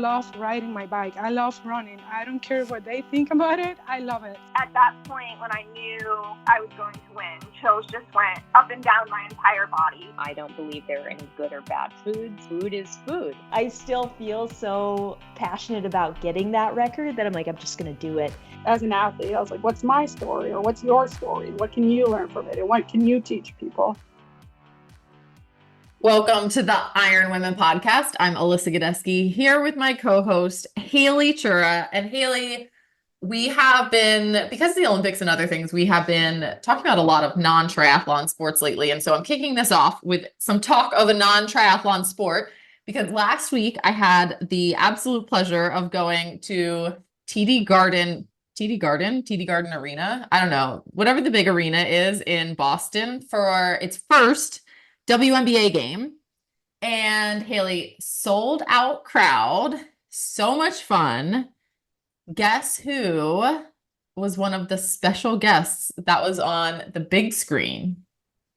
love riding my bike. I love running. I don't care what they think about it. I love it. At that point, when I knew I was going to win, chills just went up and down my entire body. I don't believe there are any good or bad foods. Food is food. I still feel so passionate about getting that record that I'm like, I'm just going to do it. As an athlete, I was like, what's my story, or what's your story? What can you learn from it? And what can you teach people? Welcome to the Ironwomen podcast. I'm Alyssa Godesky here with my co-host, Haley Chura. And Haley, we have been, because of the Olympics and other things, we have been talking about a lot of non-triathlon sports lately. And so I'm kicking this off with some talk of a non-triathlon sport, because last week I had the absolute pleasure of going to TD Garden Arena. I don't know, whatever the big arena is in Boston for its first WNBA game. And Haley, sold out crowd, so much fun. Guess who was one of the special guests that was on the big screen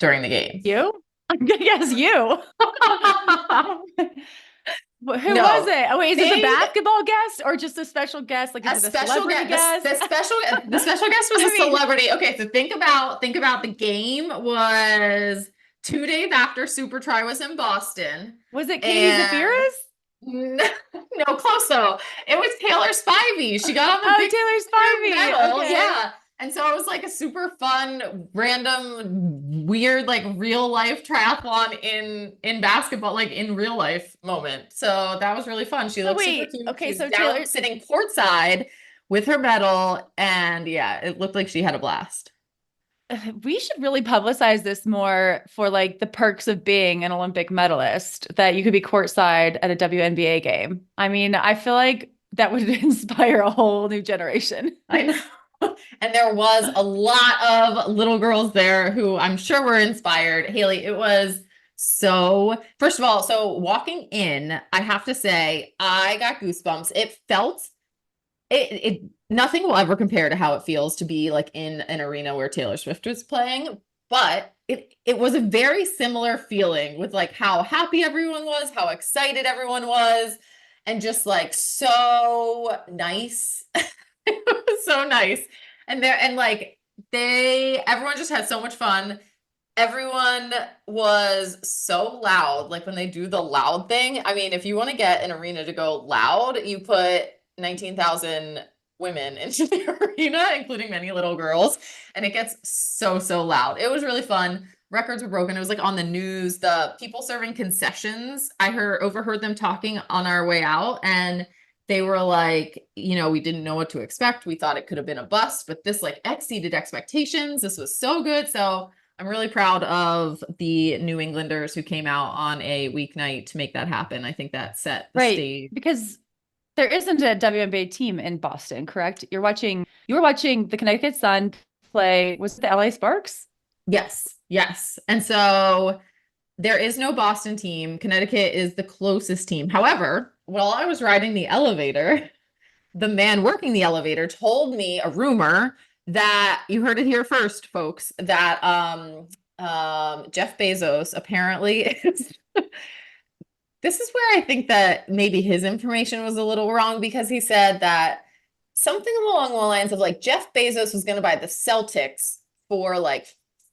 during the game? You? I'm gonna guess you. Who was it? Oh, wait, is it the basketball guest or just a special guest? Like is it a celebrity guest? The special guest was a celebrity. Okay, so think about the game was 2 days after Super Tri was in Boston. Was it Katie Zafiris? No, close though. It was Taylor Spivey. She got on the big Taylor Spivey medal. Okay. Yeah. And so it was like a super fun, random, weird, like real life triathlon in basketball, like in real life moment. So that was really fun. She looked super cute. Okay, She's so down Taylor sitting courtside with her medal, and yeah, it looked like she had a blast. We should really publicize this more for like the perks of being an Olympic medalist, that you could be courtside at a WNBA game. I mean, I feel like that would inspire a whole new generation. I know. And there was a lot of little girls there who I'm sure were inspired. Haley, it was first of all, so walking in, I have to say, I got goosebumps. It felt, nothing will ever compare to how it feels to be like in an arena where Taylor Swift was playing, but it was a very similar feeling with like how happy everyone was, how excited everyone was, and just like so nice. It was so nice. And everyone just had so much fun. Everyone was so loud. Like when they do the loud thing, I mean, if you want to get an arena to go loud, you put 19,000 women into the arena, including many little girls, and it gets so loud. It was really fun. Records were broken. It was like on the news. The people serving concessions, I overheard them talking on our way out, and they were like, we didn't know what to expect. We thought it could have been a bust, but this like exceeded expectations. This was so good. So I'm really proud of the New Englanders who came out on a weeknight to make that happen. I think that set the stage. Because there isn't a WNBA team in Boston, correct? You were watching the Connecticut Sun play. Was it the LA Sparks? Yes. And so there is no Boston team. Connecticut is the closest team. However, while I was riding the elevator, the man working the elevator told me a rumor that you heard it here first, folks, that Jeff Bezos apparently is this is where I think that maybe his information was a little wrong, because he said that something along the lines of like Jeff Bezos was going to buy the Celtics for like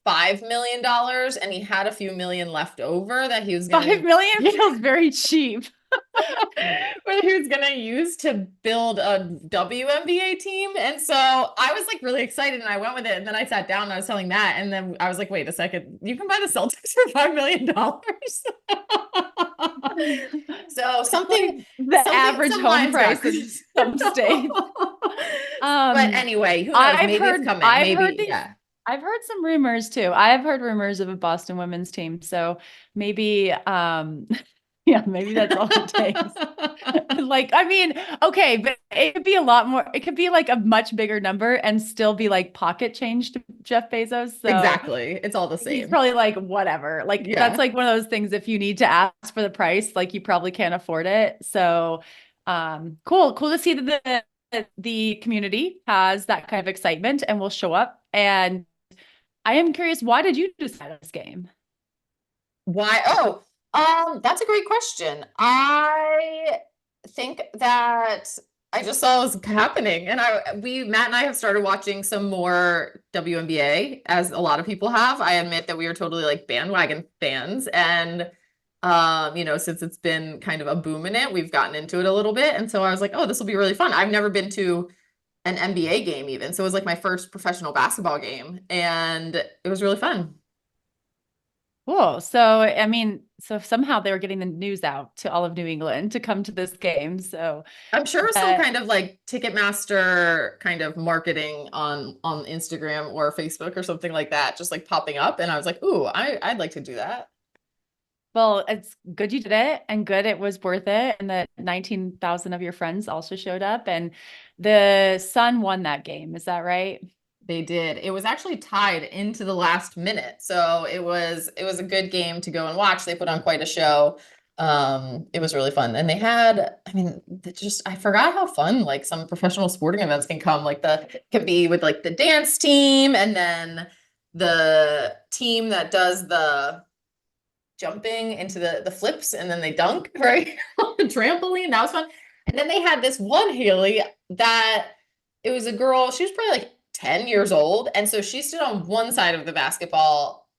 $5 million, and he had a few million left over that he was going $5 million feels very cheap. Where he was gonna use to build a WNBA team. And so I was like really excited and I went with it. And then I sat down and I was telling Matt, and then I was like, wait a second, you can buy the Celtics for $5 million. So something average home price in some states. But anyway, who knows? Maybe it's coming. I've heard some rumors too. I've heard rumors of a Boston women's team. So maybe yeah, maybe that's all it takes. Like, I mean, okay, but it could be a lot more. It could be like a much bigger number and still be like pocket change to Jeff Bezos. So exactly. It's all the same. He's probably like, whatever. Like, that's like one of those things. If you need to ask for the price, like you probably can't afford it. So cool to see that the community has that kind of excitement and will show up. And I am curious, why did you decide on this game? Why? That's a great question. I think that I just saw it was happening, and Matt and I have started watching some more WNBA, as a lot of people have. I admit that we are totally like bandwagon fans, and since it's been kind of a boom in it, we've gotten into it a little bit, and so I was like, oh, this will be really fun. I've never been to an NBA game even, so it was like my first professional basketball game, and it was really fun. Cool. So, I mean, so somehow they were getting the news out to all of New England to come to this game. So I'm sure some kind of like Ticketmaster kind of marketing on Instagram or Facebook or something like that, just like popping up. And I was like, ooh, I'd like to do that. Well, it's good you did it, and good it was worth it. And that 19,000 of your friends also showed up, and the Sun won that game. Is that right? They did. It was actually tied into the last minute. So it was a good game to go and watch. They put on quite a show. It was really fun. And they had, I mean, I forgot how fun like some professional sporting events can come. Like can be with like the dance team, and then the team that does the jumping into the flips, and then they dunk, right? On the trampoline. That was fun. And then they had this one, Haley, that it was a girl, she was probably like 10 years old. And so she stood on one side of the basketball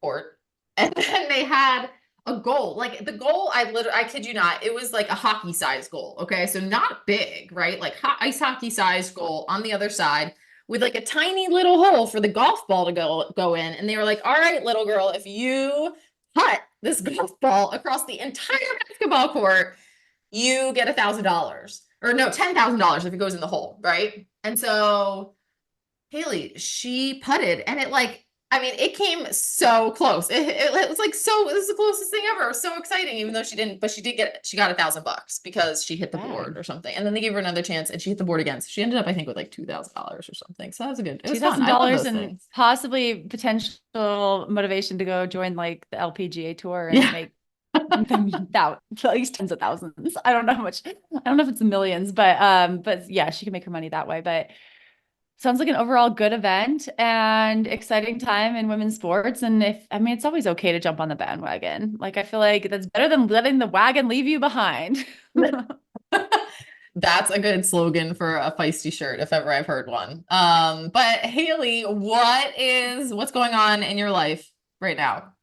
court, and then they had a goal. Like the goal, I kid you not, it was like a hockey size goal. Okay. So not big, right? Like ice hockey size goal on the other side with like a tiny little hole for the golf ball to go in. And they were like, all right, little girl, if you putt this golf ball across the entire basketball court, you get $1,000, or no, $10,000 if it goes in the hole. Right. And so Haley, she putted, and it came so close. It was like, so it was the closest thing ever. It was so exciting, even though she didn't, but she got $1,000 because she hit the board or something. And then they gave her another chance, and she hit the board again. So she ended up, I think, with like $2,000 or something. So that was it was $2,000 and possibly potential motivation to go join like the LPGA tour and make that at least tens of thousands. I don't know how much. I don't know if it's millions, but yeah, she can make her money that way. But sounds like an overall good event and exciting time in women's sports. And it's always okay to jump on the bandwagon. Like, I feel like that's better than letting the wagon leave you behind. That's a good slogan for a feisty shirt, if ever I've heard one. But Haley, what's going on in your life right now?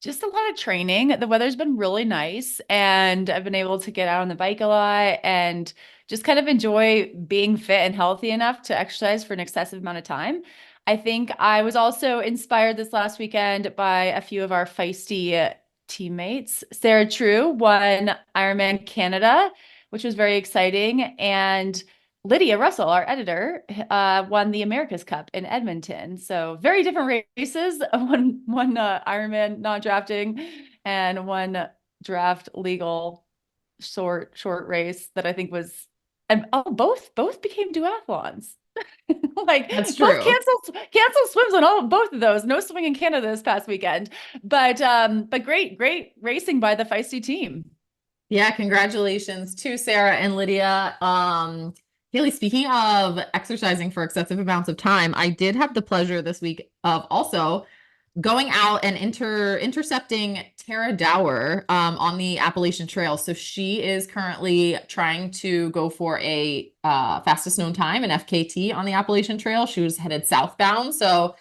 Just a lot of training. The weather's been really nice, and I've been able to get out on the bike a lot and just kind of enjoy being fit and healthy enough to exercise for an excessive amount of time. I think I was also inspired this last weekend by a few of our feisty teammates. Sarah True won Ironman Canada, which was very exciting. And Lydia Russell, our editor, won the America's Cup in Edmonton. So very different races. One Ironman non-drafting and one draft legal short race that I think was, and both became duathlons. Like, that's true. Both cancel swims on both of those. No swimming in Canada this past weekend, but great racing by the feisty team. Yeah, congratulations to Sarah and Lydia. Haley, speaking of exercising for excessive amounts of time, I did have the pleasure this week of also going out and intercepting Tara Dower on the Appalachian Trail. So she is currently trying to go for a fastest known time, an FKT on the Appalachian Trail. She was headed southbound. So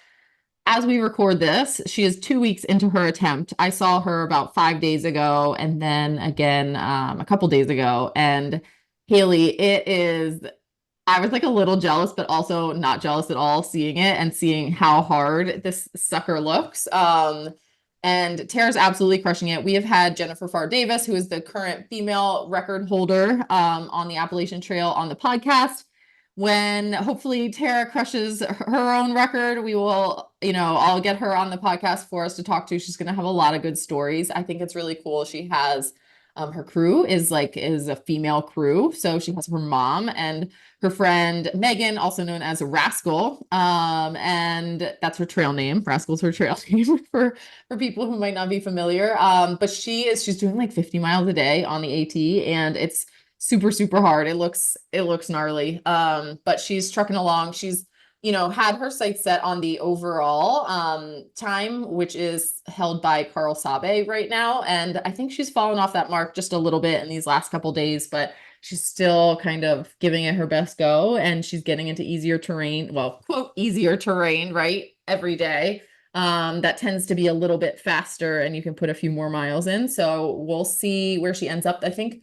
as we record this, she is 2 weeks into her attempt. I saw her about 5 days ago, and then again a couple days ago. And Haley, I was like a little jealous, but also not jealous at all seeing it and seeing how hard this sucker looks. And Tara's absolutely crushing it. We have had Jennifer Farr Davis, who is the current female record holder on the Appalachian Trail, on the podcast. When hopefully Tara crushes her own record, we will, I'll get her on the podcast for us to talk to. She's going to have a lot of good stories. I think it's really cool. She has her crew is a female crew. So she has her mom and her friend Megan, also known as Rascal. And that's her trail name. Rascal's her trail name for people who might not be familiar. But she's doing like 50 miles a day on the AT, and it's super, super hard. It looks gnarly. But she's trucking along. She's, had her sights set on the overall time, which is held by Carl Sabe right now. And I think she's fallen off that mark just a little bit in these last couple days, but she's still kind of giving it her best go, and she's getting into easier terrain, well, quote, easier terrain, right? Every day. That tends to be a little bit faster and you can put a few more miles in. So we'll see where she ends up. I think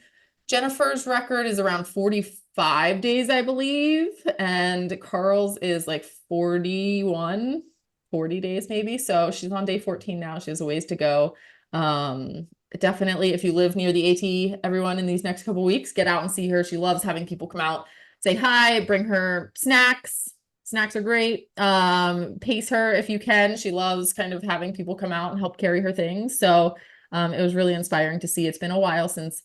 Jennifer's record is around 45 days, I believe. And Carl's is like 40 days maybe. So she's on day 14 now. She has a ways to go. Definitely, if you live near the AT, everyone, in these next couple weeks, get out and see her. She loves having people come out, say hi, bring her snacks. Snacks are great. Pace her if you can. She loves kind of having people come out and help carry her things. So it was really inspiring to see. It's been a while since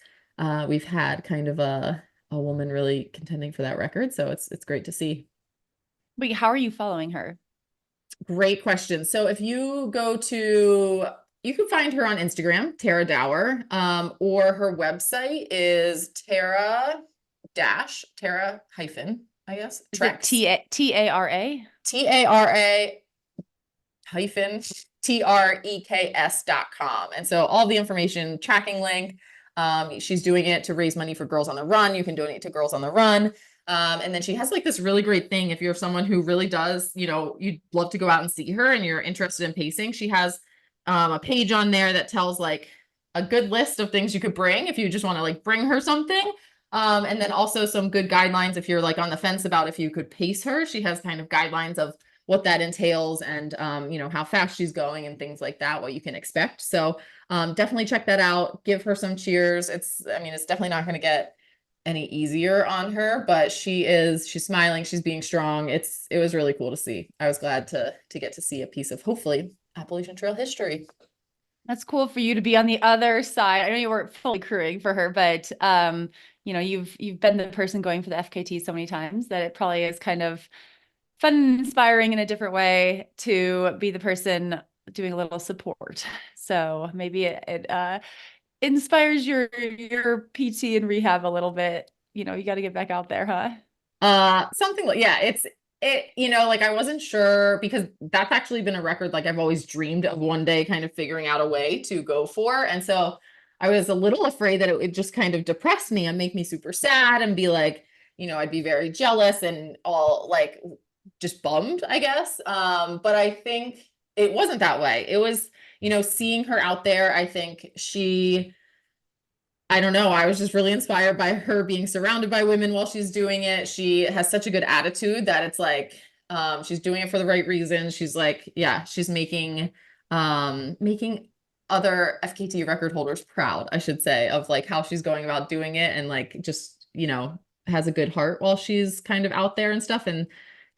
we've had kind of a woman really contending for that record. So it's great to see. Wait, how are you following her? Great question. So if you go to, you can find her on Instagram, Tara Dower, or her website is Tara hyphen, I guess. Treks. T-A-R-A? Tara hyphen treks.com. And so all the information, tracking link, she's doing it to raise money for Girls on the Run. You can donate to Girls on the Run. And then she has like this really great thing. If you're someone who really does, you know, you'd love to go out and see her and you're interested in pacing, she has a page on there that tells like a good list of things you could bring if you just want to like bring her something. And then also some good guidelines if you're like on the fence about if you could pace her. She has kind of guidelines of what that entails and, you know, how fast she's going and things like that, what you can expect. So definitely check that out. Give her some cheers. It's definitely not going to get any easier on her, but she's smiling. She's being strong. It was really cool to see. I was glad to get to see a piece of hopefully Appalachian Trail history. That's cool for you to be on the other side. I know you weren't fully crewing for her, but you know, you've been the person going for the FKT so many times that it probably is kind of fun and inspiring in a different way to be the person doing a little support. So maybe it inspires your PT and rehab a little bit. You know, you got to get back out there, huh? Something like, yeah, you know, like I wasn't sure because that's actually been a record like I've always dreamed of one day kind of figuring out a way to go for. And so I was a little afraid that it would just kind of depress me and make me super sad and be like, you know, I'd be very jealous and all like just bummed, I guess. But I think it wasn't that way. It was, you know, seeing her out there, I think I don't know. I was just really inspired by her being surrounded by women while she's doing it. She has such a good attitude that it's like, she's doing it for the right reasons. She's like, yeah, she's making other FKT record holders proud, I should say, of like how she's going about doing it and like, just, you know, has a good heart while she's kind of out there and stuff. And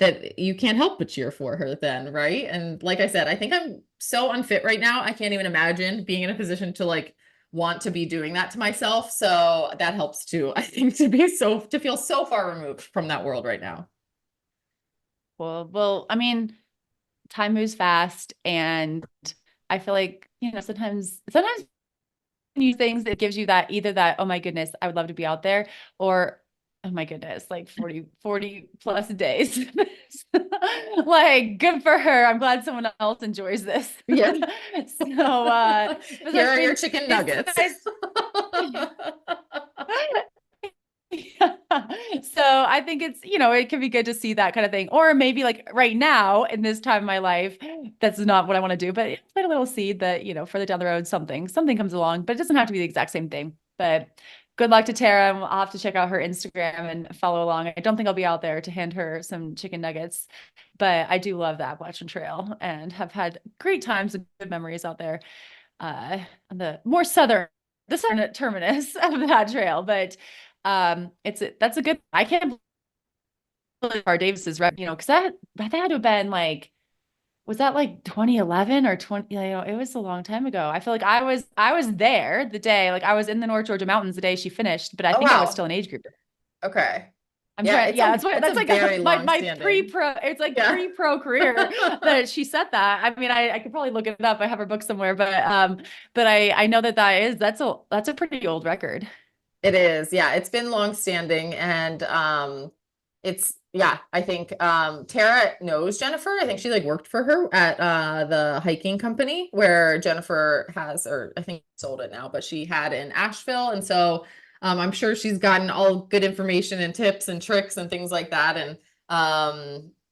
that you can't help but cheer for her then. Right. And like I said, I think I'm so unfit right now. I can't even imagine being in a position to like want to be doing that to myself. So that helps too, I think, to feel so far removed from that world right now. Well, I mean, time moves fast and I feel like, you know, sometimes new things that gives you that either that, oh my goodness, I would love to be out there, or oh my goodness, like 40 plus days. Like, good for her. I'm glad someone else enjoys this. Yeah. So here are your chicken nuggets. Yeah. So I think it's, you know, it can be good to see that kind of thing. Or maybe like right now in this time of my life, that's not what I want to do, but plant a little seed that, you know, further down the road, something comes along, but it doesn't have to be the exact same thing. But good luck to Tara. I'll have to check out her Instagram and follow along. I don't think I'll be out there to hand her some chicken nuggets, but I do love the Appalachian Trail and have had great times and good memories out there on the southern terminus of that trail. But that's a good, I can't believe our Davis's rep, you know, because that had to have been like, was that like 2011 or 20, you know, it was a long time ago. I feel like I was there the day, like I was in the North Georgia mountains the day she finished, but I think I was still an age group. Okay. I'm trying, that's like my pre-pro, it's like pre-pro career that she said that. I mean, I could probably look it up. I have her book somewhere, but I know that's a pretty old record. It is. Yeah. It's been long-standing and I think Tara knows Jennifer. I think she like worked for her at the hiking company where Jennifer has, or I think sold it now, but she had in Asheville. And so I'm sure she's gotten all good information and tips and tricks and things like that. And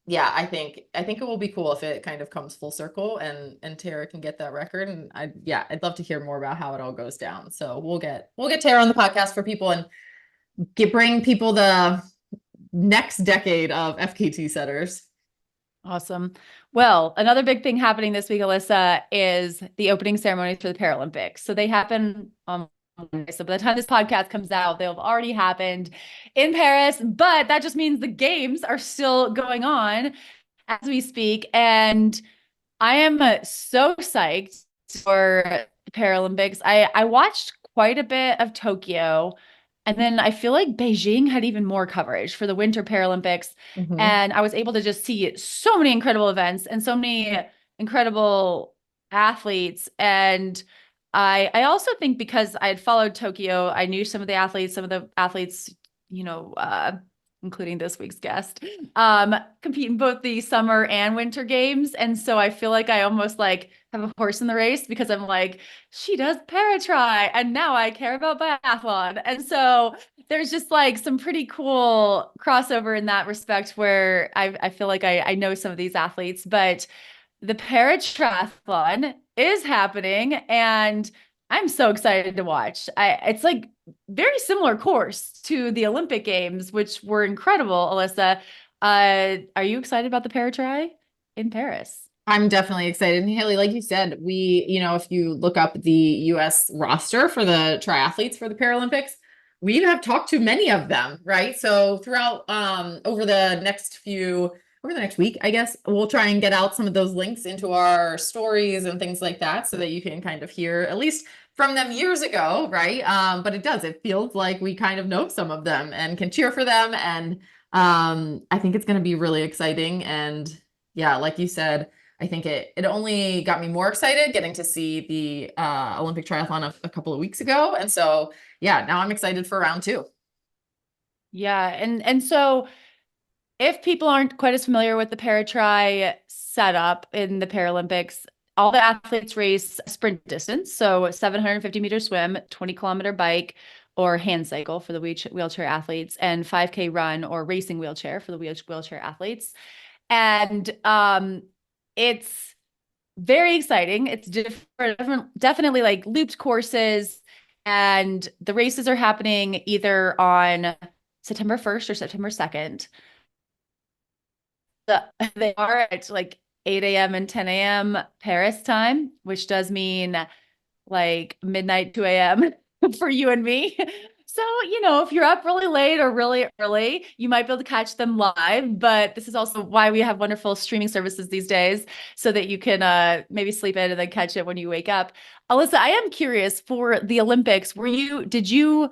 yeah, I think it will be cool if it kind of comes full circle and Tara can get that record. And I'd love to hear more about how it all goes down. So we'll get Tara on the podcast for people and bring people the next decade of FKT setters. Awesome. Well, another big thing happening this week, Alyssa, is the opening ceremonies for the Paralympics. So they happen on Monday. So by the time this podcast comes out, they'll have already happened in Paris, but that just means the games are still going on as we speak. And I am so psyched for the Paralympics. I watched quite a bit of Tokyo. And then I feel like Beijing had even more coverage for the Winter Paralympics. And I was able to just see so many incredible events and so many incredible athletes. And I also think because I had followed Tokyo, I knew some of the athletes, including this week's guest, compete in both the summer and winter games. And so I feel like I almost like have a horse in the race because I'm like, she does paratri and now I care about biathlon. And so there's just like some pretty cool crossover in that respect where I feel like I know some of these athletes, but the paratriathlon is happening and I'm so excited to watch. It's like very similar course to the Olympic Games, which were incredible. Alyssa, are you excited about the paratri in Paris? I'm definitely excited. And Haley, like you said, if you look up the US roster for the triathletes for the Paralympics, we have talked to many of them, right? So throughout, over the next week, I guess, we'll try and get out some of those links into our stories and things like that so that you can kind of hear at least from them years ago, right? But it feels like we kind of know some of them and can cheer for them. And I think it's going to be really exciting. And yeah, like you said, I think it only got me more excited getting to see the Olympic triathlon a couple of weeks ago. And so, yeah, now I'm excited for round 2. Yeah. And so if people aren't quite as familiar with the paratri setup in the Paralympics, all the athletes race sprint distance. So 750-meter swim, 20-kilometer bike or hand cycle for the wheelchair athletes, and 5K run or racing wheelchair for the wheelchair athletes. And it's very exciting. It's definitely like looped courses, and the races are happening either on September 1st or September 2nd. They are at like 8 a.m. and 10 a.m. Paris time, which does mean like midnight, 2 a.m. for you and me. So, if you're up really late or really early, you might be able to catch them live. But this is also why we have wonderful streaming services these days so that you can maybe sleep in and then catch it when you wake up. Alyssa, I am curious for the Olympics, did you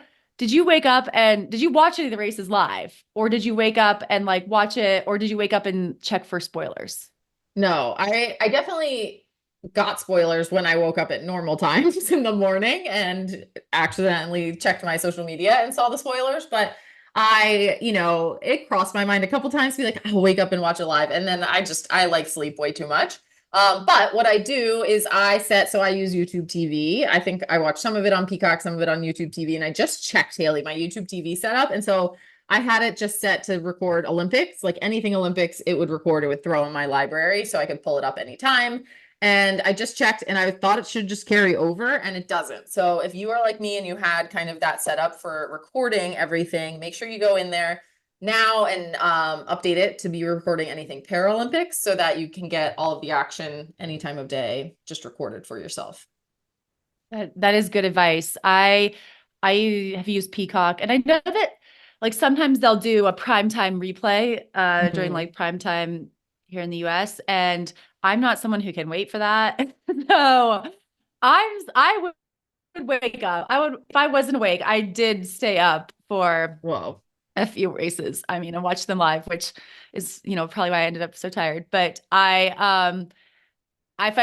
wake up and did you watch any of the races live, or did you wake up and like watch it, or did you wake up and check for spoilers? No, I definitely got spoilers when I woke up at normal times in the morning and accidentally checked my social media and saw the spoilers. But it crossed my mind a couple times to be like, I'll wake up and watch it live. And then I like sleep way too much. But what I do is I use YouTube TV. I think I watch some of it on Peacock, some of it on YouTube TV. And I just checked, Haley, my YouTube TV setup. And so I had it just set to record Olympics, like anything Olympics, it would record, it would throw in my library so I could pull it up anytime. And I just checked and I thought it should just carry over, and it doesn't. So if you are like me and you had kind of that set up for recording everything, make sure you go in there now and update it to be recording anything Paralympics so that you can get all of the action any time of day just recorded for yourself. That is good advice. I have used Peacock, and I know that like sometimes they'll do a primetime replay during like primetime here in the US, and I'm not someone who can wait for that. So I would wake up. If I wasn't awake, I did stay up for a few races. I mean, I watched them live, which is, probably why I ended up so tired. But if I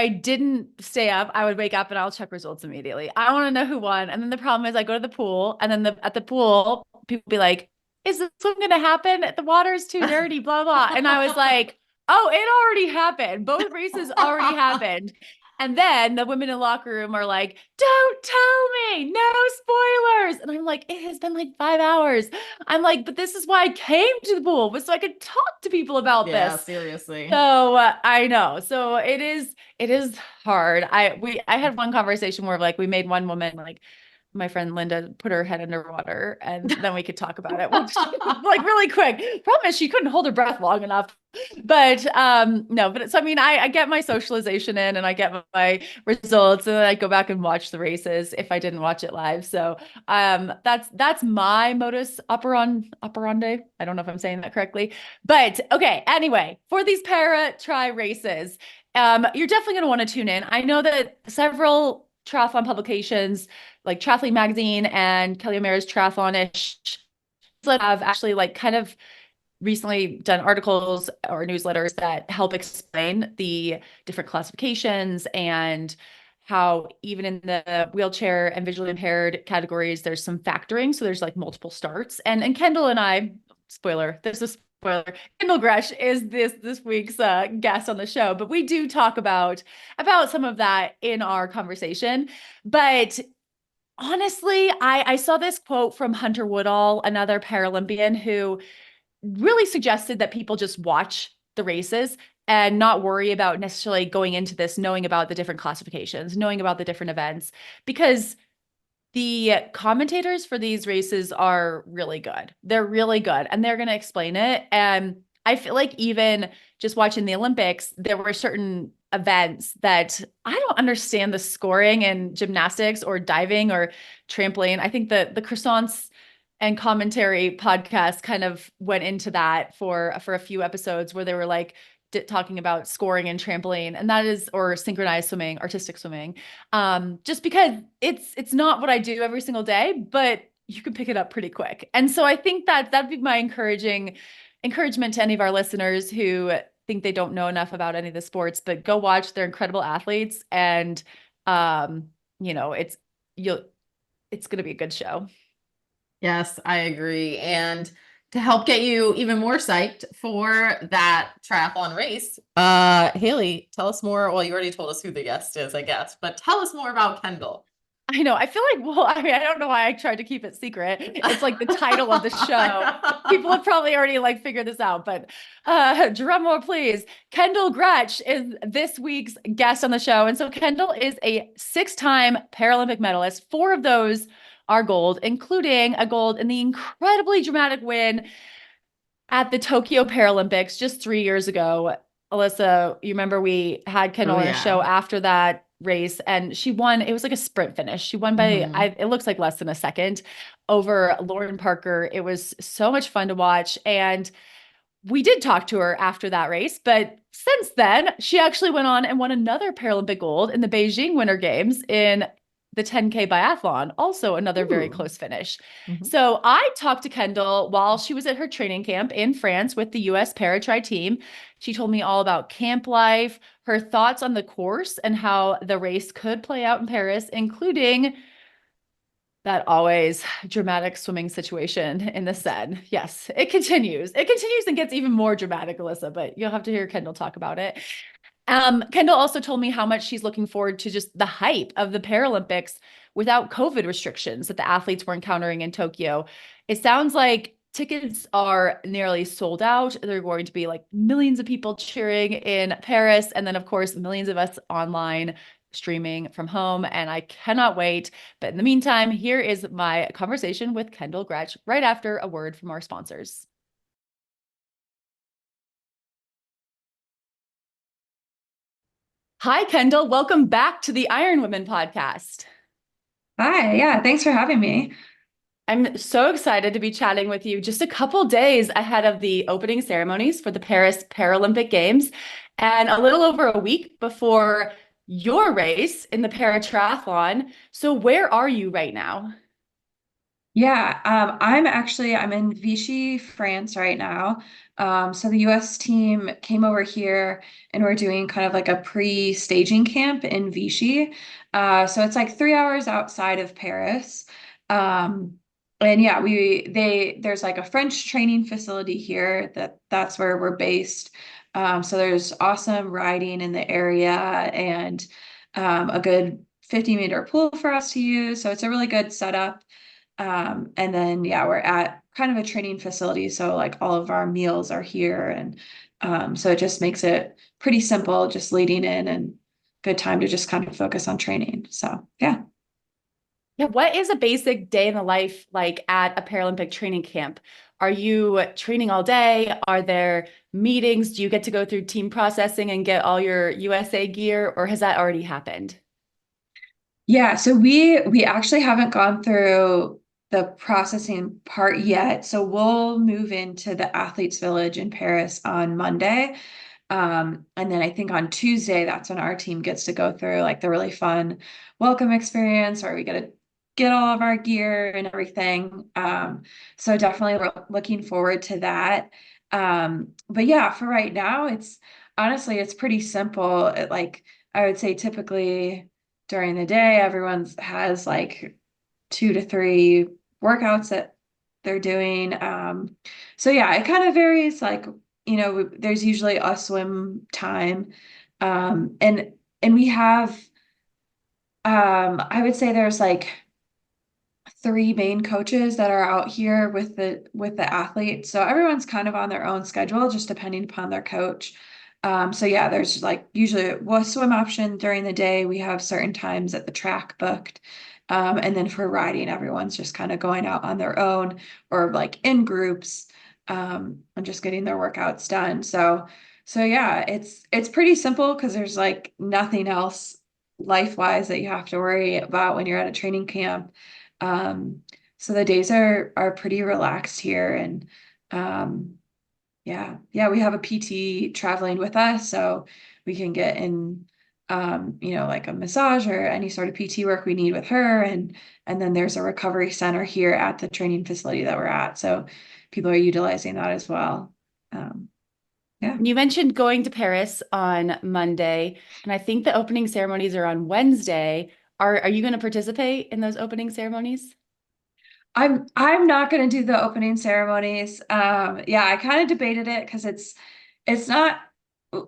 didn't stay up, I would wake up and I'll check results immediately. I want to know who won. And then the problem is I go to the pool, and then at the pool, people be like, is this swim going to happen? The water's too dirty, blah, blah. And I was like, oh, it already happened. Both races already happened. And then the women in the locker room are like, don't tell me, no spoilers. And I'm like, it has been like 5 hours. I'm like, but this is why I came to the pool, was so I could talk to people about Yeah, this. seriously. So I know. So it is hard. I had one conversation where like we made one woman, like my friend Linda, put her head underwater and then we could talk about it, which like really quick. Problem is she couldn't hold her breath long enough. But no, but so I mean I get my socialization in and I get my results and then I go back and watch the races if I didn't watch it live. So that's my modus operandi. I don't know if I'm saying that correctly. But okay, anyway, for these para tri races, you're definitely going to want to tune in. I know that several triathlon publications like Triathlete Magazine and Kelly O'Mara's Triathlon-ish have actually like kind of recently done articles or newsletters that help explain the different classifications and how even in the wheelchair and visually impaired categories, there's some factoring. So there's like multiple starts. And Kendall and I, spoiler, there's a spoiler, Kendall Gretsch is this week's guest on the show, but we do talk about some of that in our conversation. But honestly, I saw this quote from Hunter Woodall, another Paralympian, who really suggested that people just watch the races and not worry about necessarily going into this, knowing about the different classifications, knowing about the different events, because the commentators for these races are really good. They're really good and they're going to explain it. And I feel like even just watching the Olympics, there were certain events that I don't understand the scoring in gymnastics or diving or trampoline. I think the croissants and commentary podcast kind of went into that for a few episodes where they were like talking about scoring and trampoline, and that is, or synchronized swimming, artistic swimming. Just because it's not what I do every single day, but you can pick it up pretty quick. And so I think that that'd be my encouragement to any of our listeners who think they don't know enough about any of the sports, but go watch. They're incredible athletes, and it's going to be a good show. Yes, I agree. And to help get you even more psyched for that triathlon race, Haley, tell us more. Well, you already told us who the guest is, I guess, but tell us more about Kendall. I know. I feel like, well, I mean, I don't know why I tried to keep it secret. It's like the title of the show. People have probably already like figured this out, but drum roll, please. Kendall Gretsch is this week's guest on the show. And so Kendall is a 6-time Paralympic medalist. 4 of those are gold, including a gold in the incredibly dramatic win at the Tokyo Paralympics just 3 years ago. Alyssa, you remember we had Kendall on a show after that race and she won. It was like a sprint finish. She won by, it looks like less than a second over Lauren Parker. It was so much fun to watch. And we did talk to her after that race, but since then she actually went on and won another Paralympic gold in the Beijing Winter Games in the 10K biathlon, also another very close finish. So I talked to Kendall while she was at her training camp in France with the US Para-Tri team. She told me all about camp life, her thoughts on the course and how the race could play out in Paris, including that always dramatic swimming situation in the Seine. Yes, it continues. It continues and gets even more dramatic, Alyssa, but you'll have to hear Kendall talk about it. Kendall also told me how much she's looking forward to just the hype of the Paralympics without COVID restrictions that the athletes were encountering in Tokyo. It sounds like tickets are nearly sold out. There are going to be like millions of people cheering in Paris. And then of course, millions of us online streaming from home. And I cannot wait. But in the meantime, here is my conversation with Kendall Gretsch right after a word from our sponsors. Hi, Kendall. Welcome back to the Ironwomen podcast. Hi, yeah, thanks for having me. I'm so excited to be chatting with you just a couple days ahead of the opening ceremonies for the Paris Paralympic Games and a little over a week before your race in the para-triathlon. So where are you right now? Yeah, I'm in Vichy, France right now. So the US team came over here and we're doing kind of like a pre-staging camp in Vichy. So it's like 3 hours outside of Paris. And yeah, there's like a French training facility here that's where we're based. So there's awesome riding in the area and a good 50-meter pool for us to use. So it's a really good setup. And then, yeah, we're at kind of a training facility. So like all of our meals are here. And so it just makes it pretty simple, just leading in and good time to just kind of focus on training. So, yeah. Yeah, what is a basic day in the life like at a Paralympic training camp? Are you training all day? Are there meetings? Do you get to go through team processing and get all your USA gear, or has that already happened? Yeah, so we actually haven't gone through the processing part yet. So we'll move into the Athletes Village in Paris on Monday. And then I think on Tuesday, that's when our team gets to go through like the really fun welcome experience where we get to get all of our gear and everything. So definitely we're looking forward to that. But yeah, for right now, it's honestly, it's pretty simple. Like I would say typically during the day, everyone's has like 2 to 3 workouts that they're doing. So yeah, it kind of varies. Like, there's usually a swim time. And we have, I would say there's like 3 main coaches that are out here with the athletes. So everyone's kind of on their own schedule, just depending upon their coach. So yeah, there's like usually a swim option during the day. We have certain times at the track booked. And then for riding, everyone's just kind of going out on their own or like in groups, and just getting their workouts done. So yeah, it's pretty simple because there's like nothing else life-wise that you have to worry about when you're at a training camp. Um, so the days are pretty relaxed here, and yeah, we have a PT traveling with us, so we can get in like a massage or any sort of PT work we need with her, and then there's a recovery center here at the training facility that we're at, so people are utilizing that as well. Yeah. You mentioned going to Paris on Monday, and I think the opening ceremonies are on Wednesday. Are you going to participate in those opening ceremonies? I'm not going to do the opening ceremonies. Yeah, I kind of debated it because it's not,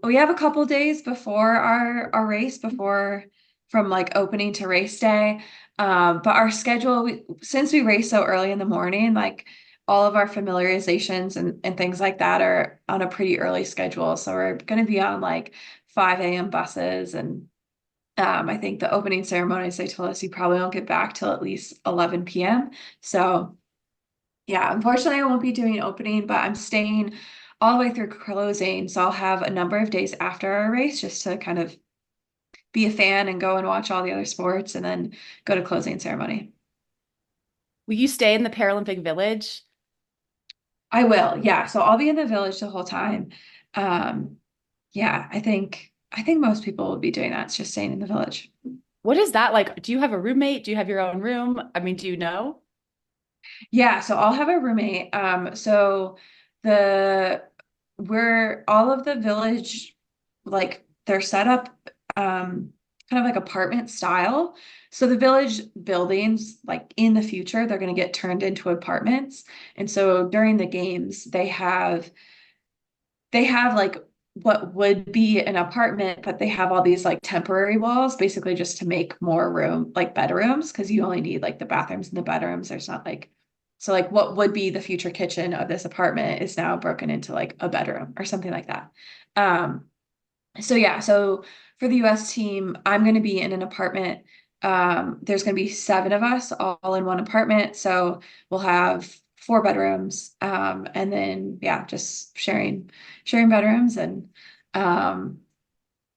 we have a couple days before our race before from like opening to race day. But our schedule, since we race so early in the morning, like all of our familiarizations and things like that are on a pretty early schedule. So we're going to be on like 5 a.m. buses, and I think the opening ceremonies, they told us you probably won't get back till at least 11 p.m. So yeah, unfortunately I won't be doing opening, but I'm staying all the way through closing. So I'll have a number of days after our race just to kind of be a fan and go and watch all the other sports and then go to closing ceremony. Will you stay in the Paralympic Village? I will, yeah. So I'll be in the village the whole time. Um, yeah, I think most people will be doing that. It's just staying in the village. What is that like? Do you have a roommate? Do you have your own room? I mean, do you know? Yeah, so I'll have a roommate. So the we're all of the village, like they're set up kind of like apartment style. So the village buildings, like in the future, they're going to get turned into apartments. And so during the games, they have like what would be an apartment, but they have all these like temporary walls, basically just to make more room, like bedrooms, because you only need like the bathrooms and the bedrooms. There's not like, so like what would be the future kitchen of this apartment is now broken into like a bedroom or something like that. Um, so yeah, so for the US team, I'm going to be in an apartment. There's going to be 7 of us all in one apartment. So we'll have 4 bedrooms. And then yeah, just sharing bedrooms and um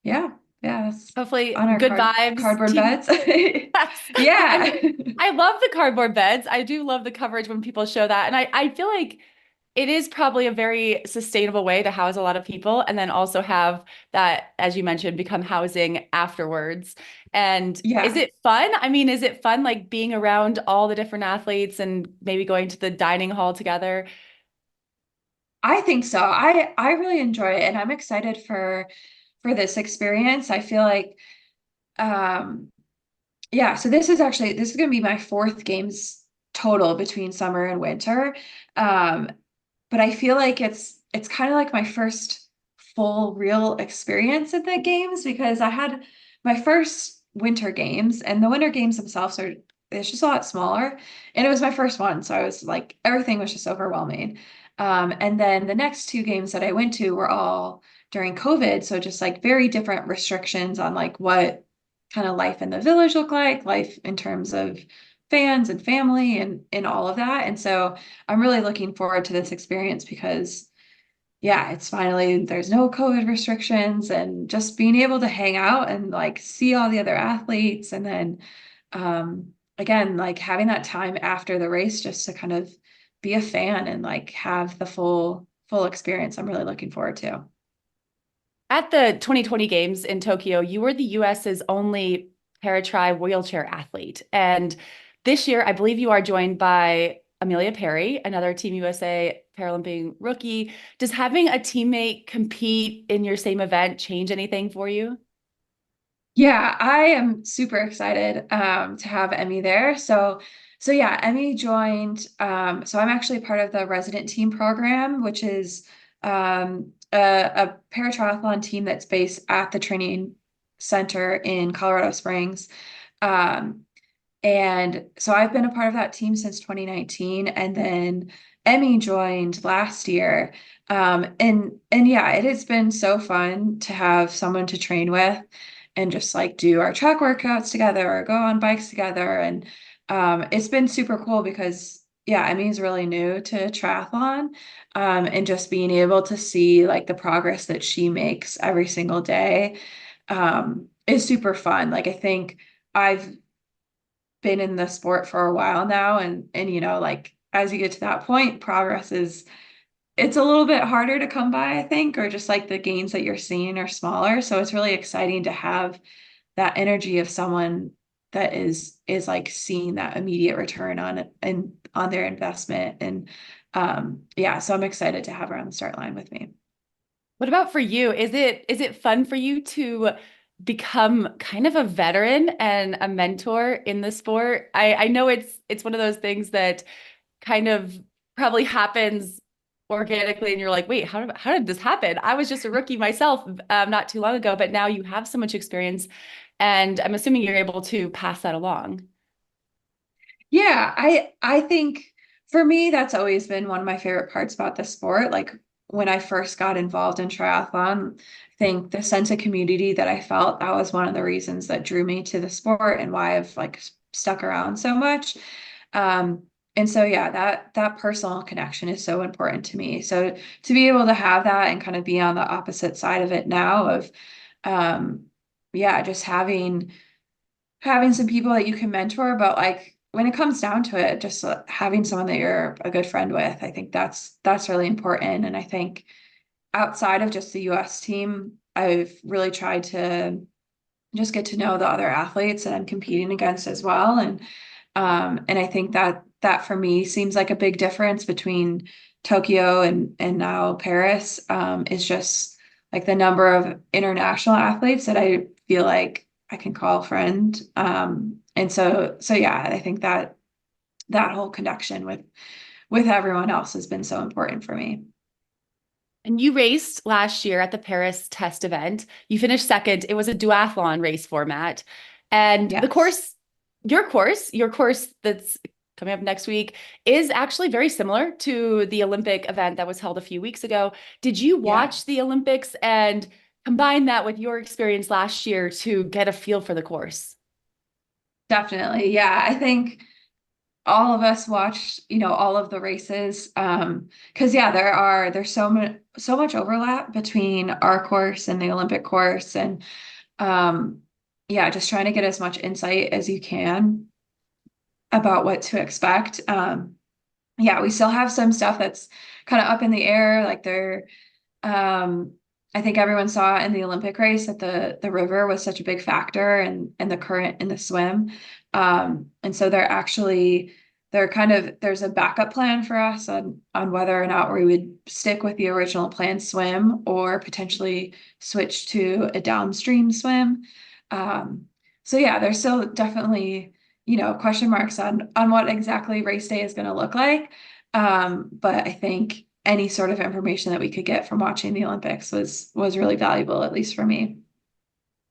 yeah, yeah, that's Hopefully, on our good vibes. cardboard Team. beds. Yes. Yeah. I love the cardboard beds. I do love the coverage when people show that. And I feel like it is probably a very sustainable way to house a lot of people and then also have that, as you mentioned, become housing afterwards. And is Yeah. it fun? I mean, is it fun like being around all the different athletes and maybe going to the dining hall together? I think so. I really enjoy it and I'm excited for this experience. I feel like um yeah, so this is going to be my 4th games total between summer and winter. Um, but I feel like it's kind of like my first full real experience at the games because I had my first winter games, and the winter games themselves it's just a lot smaller. And it was my first one. So I was like, everything was just overwhelming. And then the next two games that I went to were all during COVID. So just like very different restrictions on like what kind of life in the village looked like, life in terms of fans and family and all of that. And so I'm really looking forward to this experience because yeah, it's finally, there's no COVID restrictions and just being able to hang out and like see all the other athletes. And then again, like having that time after the race just to kind of be a fan and like have the full experience. I'm really looking forward to. At the 2020 Games in Tokyo, you were the US's only para-tri wheelchair athlete. And this year, I believe you are joined by Amelia Perry, another Team USA Paralympic rookie. Does having a teammate compete in your same event change anything for you? Yeah, I am super excited to have Emmy there. So yeah, Emmy joined. So I'm actually part of the resident team program, which is a paratriathlon team that's based at the training center in Colorado Springs. Um, and so I've been a part of that team since 2019, and then Emmy joined last year. And yeah, it has been so fun to have someone to train with and just like do our track workouts together or go on bikes together. And it's been super cool because yeah, Emmy's really new to triathlon. And just being able to see like the progress that she makes every single day is super fun. Like I think I've been in the sport for a while now, and you know, like as you get to that point, progress is it's a little bit harder to come by, I think, or just like the gains that you're seeing are smaller. So it's really exciting to have that energy of someone that is like seeing that immediate return on it and on their investment. And yeah, so I'm excited to have her on the start line with me. What about for you? Is it fun for you to become kind of a veteran and a mentor in the sport? I know it's one of those things that kind of probably happens organically and you're like, wait, how did this happen? I was just a rookie myself not too long ago, but now you have so much experience and I'm assuming you're able to pass that along. Yeah, I think for me that's always been one of my favorite parts about the sport. Like when I first got involved in triathlon, I think the sense of community that I felt, that was one of the reasons that drew me to the sport and why I've like stuck around so much. And so yeah, that personal connection is so important to me. So to be able to have that and kind of be on the opposite side of it now of um yeah, just having some people that you can mentor, but like when it comes down to it, just having someone that you're a good friend with, I think that's really important. And I think outside of just the US team, I've really tried to just get to know the other athletes that I'm competing against as well. And I think that for me seems like a big difference between Tokyo and now Paris, is just like the number of international athletes that I feel like I can call a friend. And so yeah, I think that whole connection with everyone else has been so important for me. And you raced last year at the Paris test event. You finished second. It was a duathlon race format. And the Yes. course, your course that's coming up next week is actually very similar to the Olympic event that was held a few weeks ago. Did you watch the Olympics and combine that with your experience last year to get a feel for the course? Definitely. Yeah. I think all of us watched, you know, all of the races. Because yeah, there's so much overlap between our course and the Olympic course. And yeah, just trying to get as much insight as you can about what to expect. Yeah, we still have some stuff that's kind of up in the air. Like I think everyone saw in the Olympic race that the river was such a big factor and the current in the swim. And so there's a backup plan for us on whether or not we would stick with the original planned swim or potentially switch to a downstream swim. So yeah, there's still definitely, you know, question marks on what exactly race day is going to look like. But I think any sort of information that we could get from watching the Olympics was really valuable, at least for me.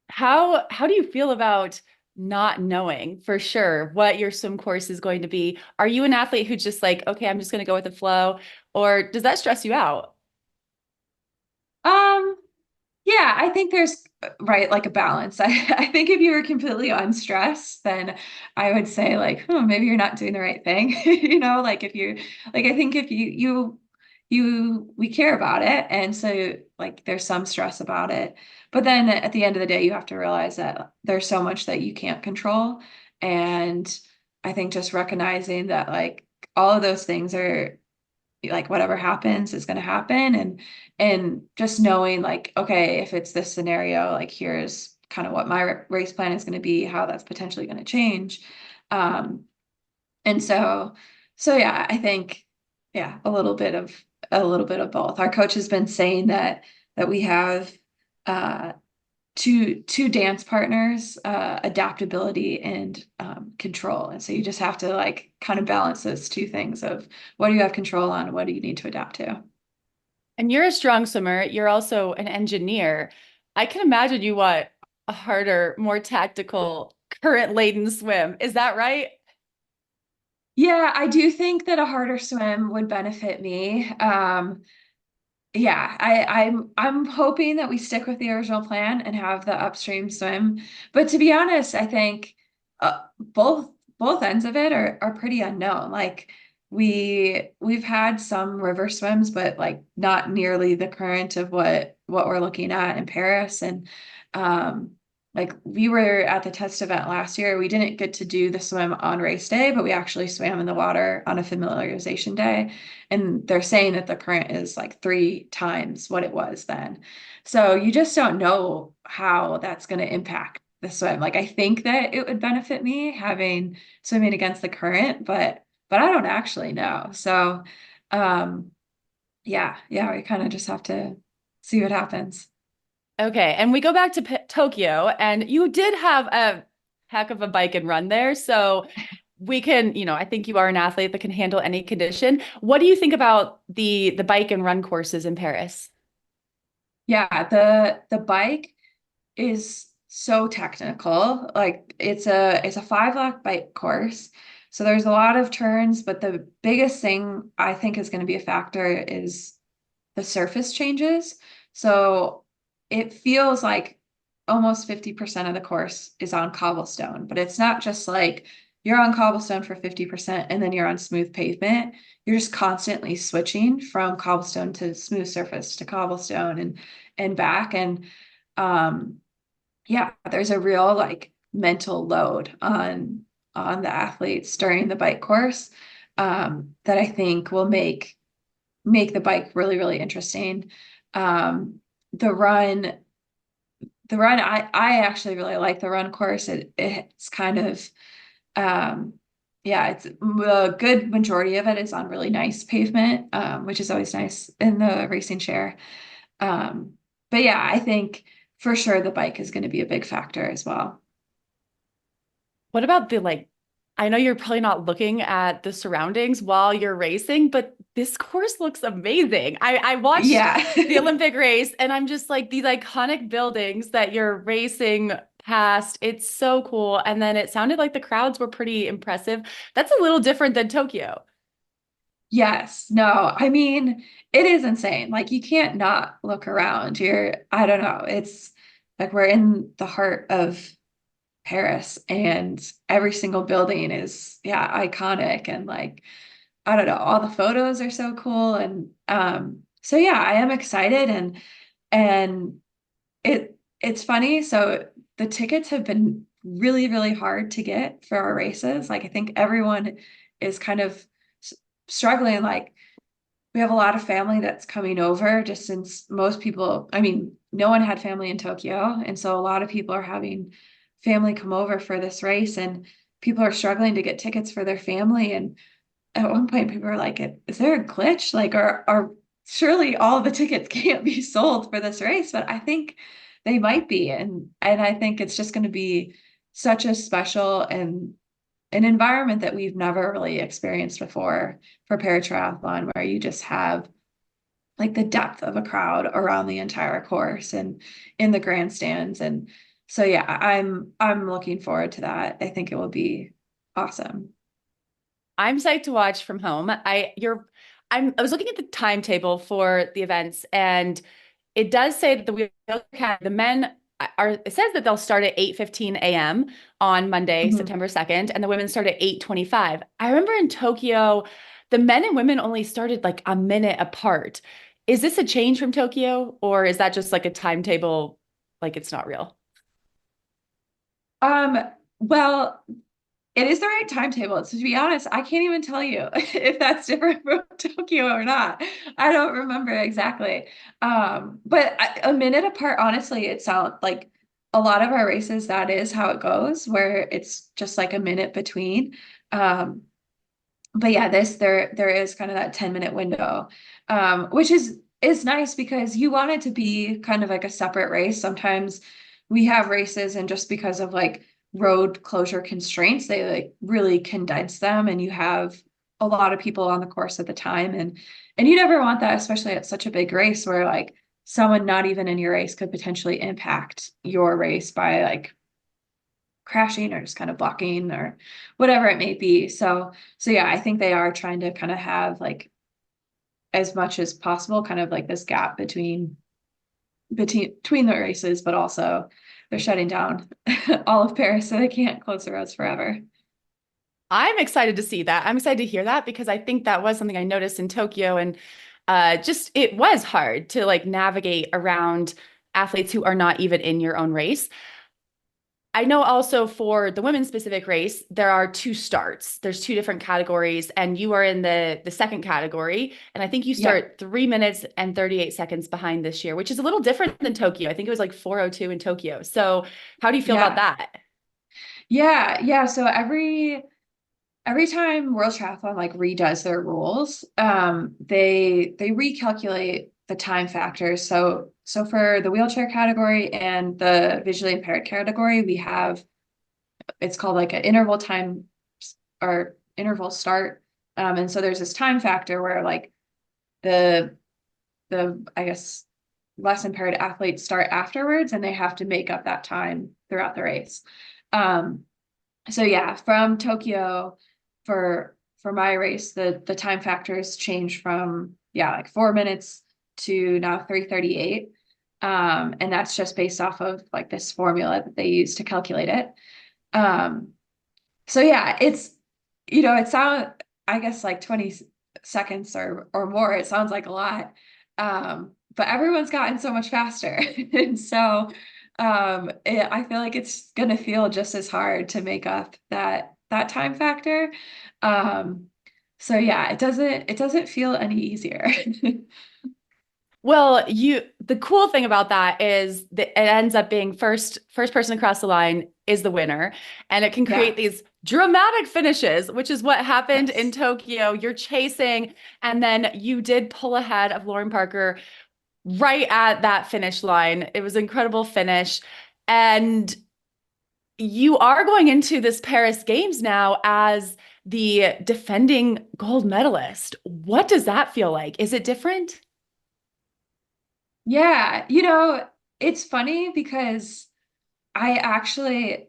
How do you feel about not knowing for sure what your swim course is going to be. Are you an athlete who's just like, okay, I'm just going to go with the flow, or does that stress you out? Um, yeah, I think there's right like a balance. I think if you were completely unstressed, then I would say like, oh, maybe you're not doing the right thing. Like if you're like I think if we care about it, and so like there's some stress about it. But then at the end of the day, you have to realize that there's so much that you can't control. And I think just recognizing that like all of those things are like whatever happens is going to happen, and just knowing like, okay, if it's this scenario, like here's kind of what my race plan is going to be, how that's potentially going to change. And so yeah, I think yeah, a little bit of both. Our coach has been saying that we have uh two dance partners, adaptability and control. And so you just have to like kind of balance those two things of what do you have control on, what do you need to adapt to. And you're a strong swimmer. You're also an engineer. I can imagine you want a harder, more tactical, current laden swim. Is that right? Yeah, I do think that a harder swim would benefit me. Yeah, I'm hoping that we stick with the original plan and have the upstream swim. But to be honest, I think both ends of it are pretty unknown. Like we've had some river swims, but like not nearly the current of what we're looking at in Paris. And um like we were at the test event last year. We didn't get to do the swim on race day, but we actually swam in the water on a familiarization day. And they're saying that the current is like 3 times what it was then. So you just don't know how that's going to impact the swim. Like I think that it would benefit me having swimming against the current, but I don't actually know. So um yeah, we kind of just have to see what happens. Okay. And we go back to Tokyo, and you did have a heck of a bike and run there. So we can, I think you are an athlete that can handle any condition. What do you think about the bike and run courses in Paris? Yeah, the bike is so technical. Like it's a 5 lap bike course. So there's a lot of turns, but the biggest thing I think is going to be a factor is the surface changes. So it feels like almost 50% of the course is on cobblestone, but it's not just like you're on cobblestone for 50% and then you're on smooth pavement. You're just constantly switching from cobblestone to smooth surface to cobblestone and back. And um yeah, there's a real like mental load on the athletes during the bike course, that I think will make the bike really, really interesting. Um, the run, I actually really like the run course. It's kind of, um, yeah, it's a good majority of it is on really nice pavement, which is always nice in the racing chair. Um, but yeah, I think for sure the bike is going to be a big factor as well. What about I know you're probably not looking at the surroundings while you're racing, but this course looks amazing. I watched Yeah. the Olympic race, and I'm just like, these iconic buildings that you're racing past. It's so cool. And then it sounded like the crowds were pretty impressive. That's a little different than Tokyo. Yes. No, I mean, it is insane. Like you can't not look around. I don't know. It's like we're in the heart of Paris, and every single building is, yeah, iconic. And like, I don't know, all the photos are so cool. And so yeah, I am excited, and it's funny. So the tickets have been really, really hard to get for our races. Like I think everyone is kind of struggling. Like we have a lot of family that's coming over, just since most people, I mean, no one had family in Tokyo. And so a lot of people are having family come over for this race, and people are struggling to get tickets for their family. And at one point, people were like, is there a glitch? Like, are surely all the tickets can't be sold for this race? But I think they might be. And I think it's just going to be such a special and an environment that we've never really experienced before for paratriathlon, where you just have like the depth of a crowd around the entire course and in the grandstands. And So yeah, I'm looking forward to that. I think it will be awesome. I'm psyched to watch from home. I was looking at the timetable for the events, and it does say that the men are, it says that they'll start at 8:15 a.m. on Monday, Mhm. September 2nd, and the women start at 8:25. I remember in Tokyo, the men and women only started like a minute apart. Is this a change from Tokyo, or is that just like a timetable, like it's not real? Um, well, it is the right timetable. So to be honest, I can't even tell you if that's different from Tokyo or not. I don't remember exactly. But a minute apart, honestly, it sounds like a lot of our races, that is how it goes, where it's just like a minute between. Um, but yeah, there is kind of that 10-minute window, which is nice because you want it to be kind of like a separate race. Sometimes we have races, and just because of like road closure constraints, they like really condense them, and you have a lot of people on the course at the time, and you never want that, especially at such a big race where like someone not even in your race could potentially impact your race by like crashing or just kind of blocking or whatever it may be. So yeah, I think they are trying to kind of have like as much as possible kind of like this gap between the races, but also they're shutting down all of Paris so they can't close the roads forever. I'm excited to see that. I'm excited to hear that because I think that was something I noticed in Tokyo, and just it was hard to like navigate around athletes who are not even in your own race. I know also for the women's specific race, there are two starts. There's two different categories, and you are in the second category. And I think you Yeah. start 3 minutes and 38 seconds behind this year, which is a little different than Tokyo. I think it was like 4:02 in Tokyo. So how do you feel about Yeah. that? Yeah. So every time World Triathlon like redoes their rules, they recalculate the time factors. So for the wheelchair category and the visually impaired category, we have, it's called like an interval time or interval start. And so there's this time factor where like the I guess less impaired athletes start afterwards, and they have to make up that time throughout the race. Um, so yeah, from Tokyo for my race, the time factors change from yeah, like 4 minutes to now 3:38. And that's just based off of like this formula that they use to calculate it. Um, so yeah, it's it sounds, I guess, like 20 seconds or more. It sounds like a lot. But everyone's gotten so much faster. And so I feel like it's gonna feel just as hard to make up that time factor. Um, so yeah, it doesn't feel any easier. Well, the cool thing about that is that it ends up being first person across the line is the winner, and it can Yeah. create these dramatic finishes, which is what happened in Yes. Tokyo. You're chasing, and then you did pull ahead of Lauren Parker right at that finish line. It was an incredible finish, and you are going into this Paris Games now as the defending gold medalist. What does that feel like? Is it different? Yeah, it's funny because I actually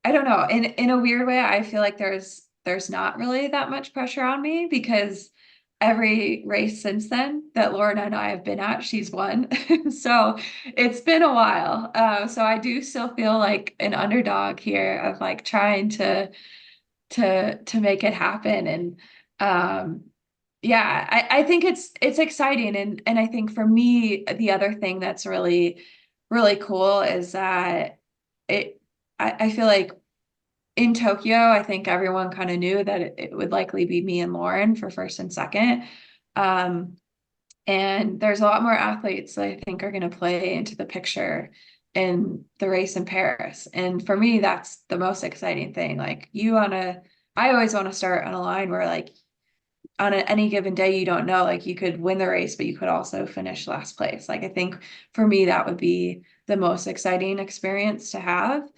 I don't know. In a weird way, I feel like there's not really that much pressure on me because every race since then that Lauren and I have been at, she's won. So it's been a while. So I do still feel like an underdog here of like trying to make it happen. And yeah, I think it's exciting. And I think for me, the other thing that's really, really cool is that it I feel like in Tokyo, I think everyone kind of knew that it would likely be me and Lauren for first and second. Um, and there's a lot more athletes that I think are going to play into the picture in the race in Paris. And for me, that's the most exciting thing. Like I always want to start on a line where like on any given day, you don't know, like you could win the race, but you could also finish last place. Like I think for me, that would be the most exciting experience to have.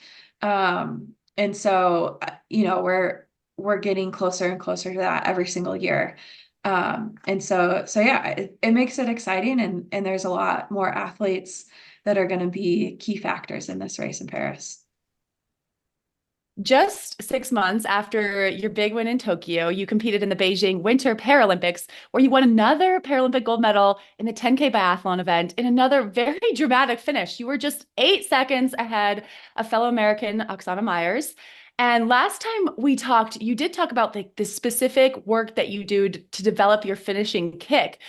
And so, we're getting closer and closer to that every single year. And so yeah, it makes it exciting, and there's a lot more athletes that are going to be key factors in this race in Paris. Just 6 months after your big win in Tokyo, you competed in the Beijing Winter Paralympics, where you won another Paralympic gold medal in the 10K biathlon event in another very dramatic finish. You were just 8 seconds ahead of fellow American Oksana Myers. And last time we talked, you did talk about the specific work that you do to develop your finishing kick.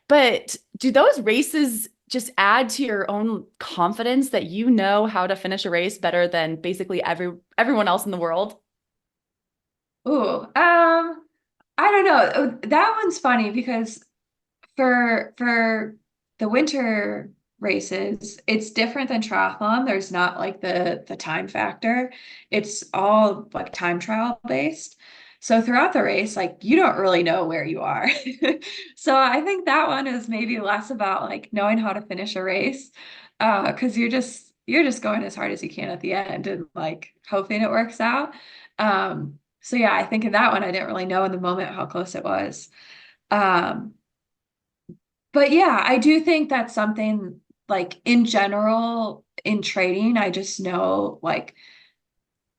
But do those races just add to your own confidence that you know how to finish a race better than basically everyone else in the world? Ooh, I don't know. That one's funny because for the winter races, it's different than triathlon. There's not like the time factor. It's all like time trial based. So throughout the race, like you don't really know where you are. So I think that one is maybe less about like knowing how to finish a race, because you're just going as hard as you can at the end and like hoping it works out. So yeah, I think in that one I didn't really know in the moment how close it was. Um, but yeah, I do think that's something like in general in training, I just know like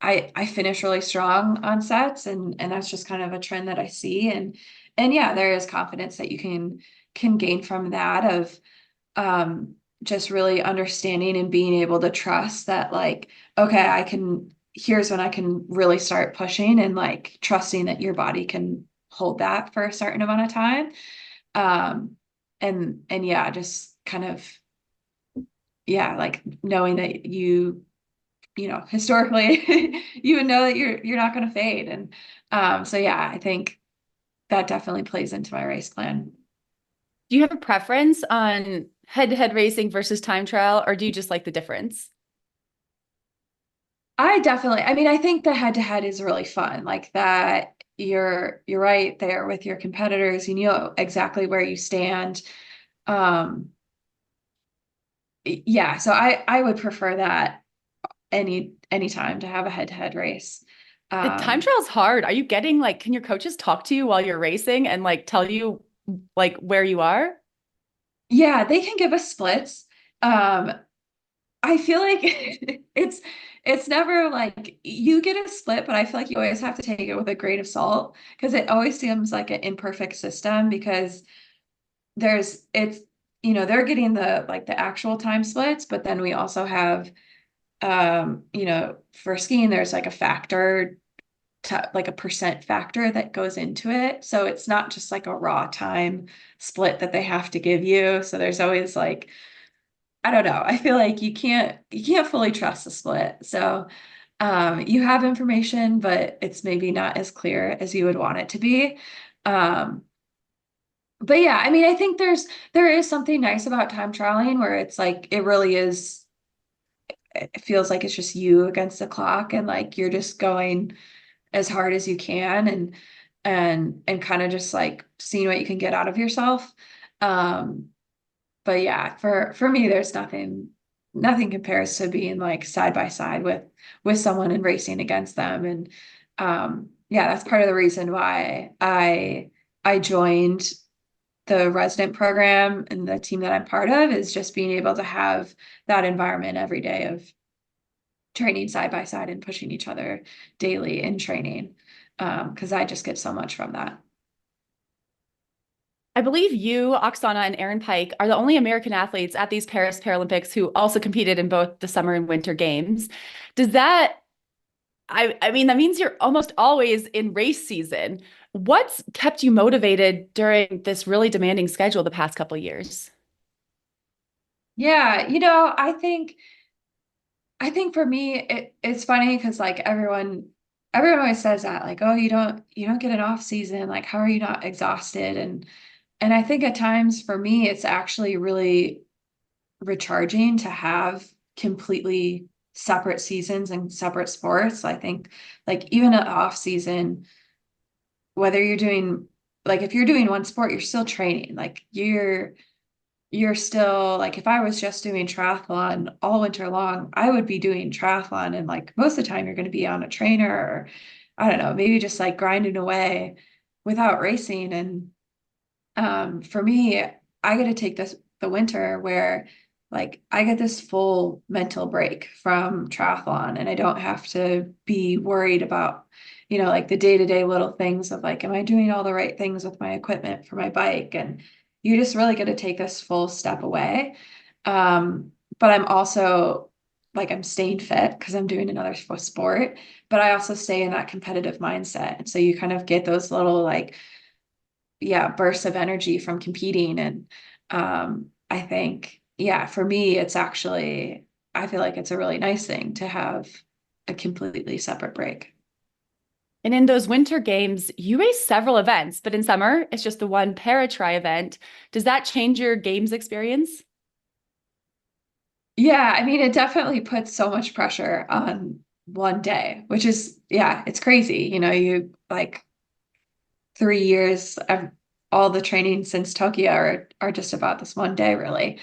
I finish really strong on sets and that's just kind of a trend that I see and yeah, there is confidence that you can gain from that of just really understanding and being able to trust that like okay, here's when I can really start pushing and like trusting that your body can hold that for a certain amount of time. Um and yeah, just kind of yeah, like knowing that you know, historically you would know that you're not going to fade. And so yeah, I think that definitely plays into my race plan. Do you have a preference on head-to-head racing versus time trial, or do you just like the difference? I mean, I think the head to head is really fun. Like that you're right there with your competitors, you know exactly where you stand. Um yeah, so I would prefer that any time to have a head to head race. The time Um trial is hard. Are you getting like, can your coaches talk to you while you're racing and like tell you like where you are? yeah, they can give us splits. Um I feel like it's never like you get a split, but I feel like you always have to take it with a grain of salt because it always seems like an imperfect system because it's you know they're getting the like the actual time splits, but then we also have you know for skiing there's like a factor like a percent factor that goes into it. So it's not just like a raw time split that they have to give you. So there's always like I don't know. I feel like you can't fully trust the split. So you have information, but it's maybe not as clear as you would want it to be. Um, but yeah, I mean, I think there is something nice about time trialing where it's like it really is it feels like it's just you against the clock and like you're just going as hard as you can and kind of just like seeing what you can get out of yourself. Um, but yeah, for me, there's nothing compares to being like side by side with someone and racing against them. And yeah, that's part of the reason why I joined the resident program and the team that I'm part of is just being able to have that environment every day of training side by side and pushing each other daily in training. Because I just get so much from that. I believe you, Oksana, and Aaron Pike are the only American athletes at these Paris Paralympics who also competed in both the summer and winter games. Does that, I mean, that means you're almost always in race season. What's kept you motivated during this really demanding schedule the past couple of years? Yeah, you know, I think for me it's funny because like everyone always says that like oh you don't get an off season like how are you not exhausted and I think at times for me it's actually really recharging to have completely separate seasons and separate sports. I think like even an off season whether you're doing like if you're doing one sport you're still training like you're still like if I was just doing triathlon all winter long, I would be doing triathlon and like most of the time you're going to be on a trainer or I don't know, maybe just like grinding away without racing. And for me, I get to take the winter where like I get this full mental break from triathlon, and I don't have to be worried about, like the day-to-day little things of like, am I doing all the right things with my equipment for my bike? And you just really get to take this full step away. But I'm also like, I'm staying fit because I'm doing another sport, but I also stay in that competitive mindset. And so you kind of get those little like, yeah, bursts of energy from competing. And I think, yeah, for me, it's actually, I feel like it's a really nice thing to have a completely separate break. And in those winter games, you race several events, but in summer, it's just the one para-tri event. Does that change your games experience? Yeah, I mean, it definitely puts so much pressure on one day, which is, yeah, it's crazy. You like 3 years of all the training since Tokyo are just about this one day, really.